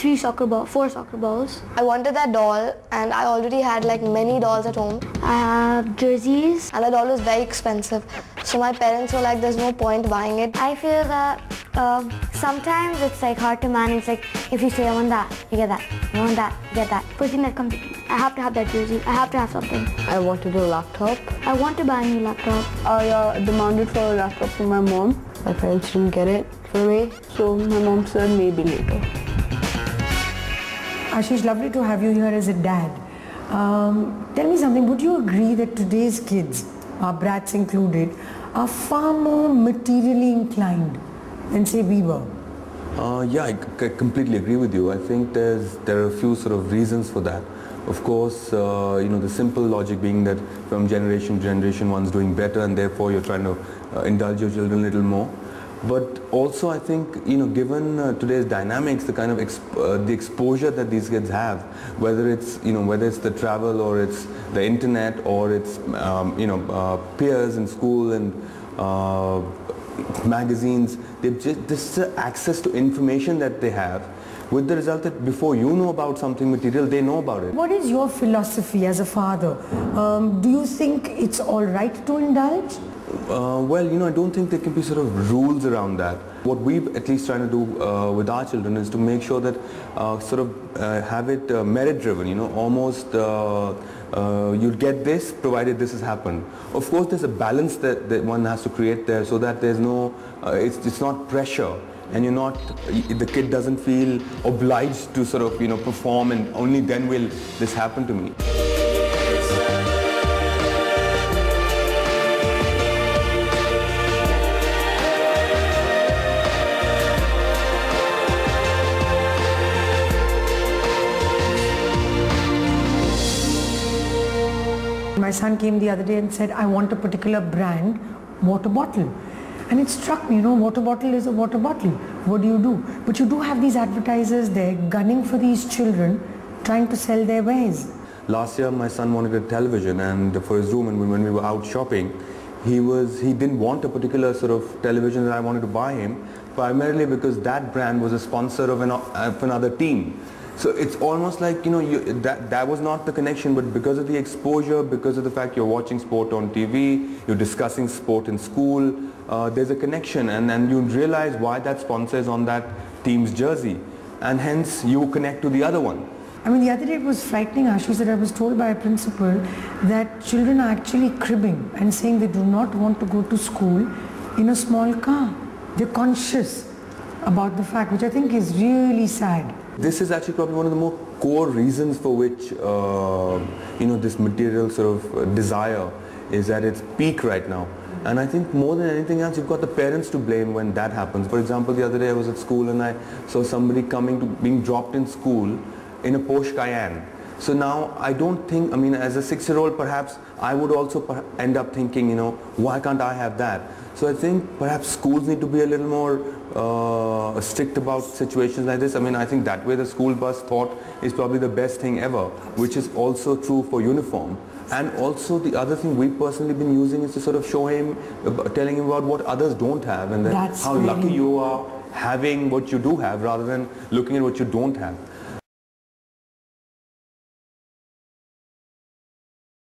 four soccer balls. I wanted that doll, and I already had like many dolls at home. I have jerseys. And the doll was very expensive. So my parents were like, there's no point buying it. I feel that sometimes it's like hard to manage. Like if you say I want that, you get that. I want that, you get that. First thing that comes, I have to have that jersey. I have to have something. I wanted a laptop. I want to buy a new laptop. I demanded for a laptop from my mom. My parents didn't get it for me, so my mom said maybe later. Ashish, lovely to have you here as a dad. Tell me something, would you agree that today's kids, our brats included, are far more materially inclined than say we were? Yeah, I completely agree with you. I think there are a few sort of reasons for that. Of course, the simple logic being that from generation to generation one's doing better, and therefore you're trying to indulge your children a little more. But also I think, given today's dynamics, the kind of the exposure that these kids have, whether it's the travel or it's the internet or it's peers in school and magazines, this access to information that they have, with the result that before you know about something material, they know about it. What is your philosophy as a father? Do you think it's all right to indulge? Well, I don't think there can be sort of rules around that. What we're at least trying to do with our children is to make sure that have it merit driven, almost you'll get this provided this has happened. Of course there's a balance that one has to create there so that there's no, it's not pressure, and the kid doesn't feel obliged to sort of, perform, and only then will this happen to me. My son came the other day and said, I want a particular brand water bottle. And it struck me, water bottle is a water bottle. What do you do? But you do have these advertisers there gunning for these children, trying to sell their wares. Last year my son wanted a television, and for his room, and when we were out shopping, he didn't want a particular sort of television that I wanted to buy him, primarily because that brand was a sponsor of another team. So it's almost like, that was not the connection, but because of the exposure, because of the fact you're watching sport on TV, you're discussing sport in school, there's a connection, and then you realize why that sponsor is on that team's jersey, and hence you connect to the other one. I mean, the other day it was frightening, Ashish, that I was told by a principal that children are actually cribbing and saying they do not want to go to school in a small car. They're conscious about the fact, which I think is really sad. This is actually probably one of the more core reasons for which, this material sort of desire is at its peak right now. And I think more than anything else, you've got the parents to blame when that happens. For example, the other day I was at school and I saw somebody being dropped in school in a Porsche Cayenne. So now I don't think, as a 6-year-old perhaps, I would also end up thinking, why can't I have that? So I think perhaps schools need to be a little more strict about situations like this. I think that way the school bus thought is probably the best thing ever, which is also true for uniform. And also the other thing we've personally been using is to sort of show him, telling him about what others don't have, and how lucky you are having what you do have rather than looking at what you don't have.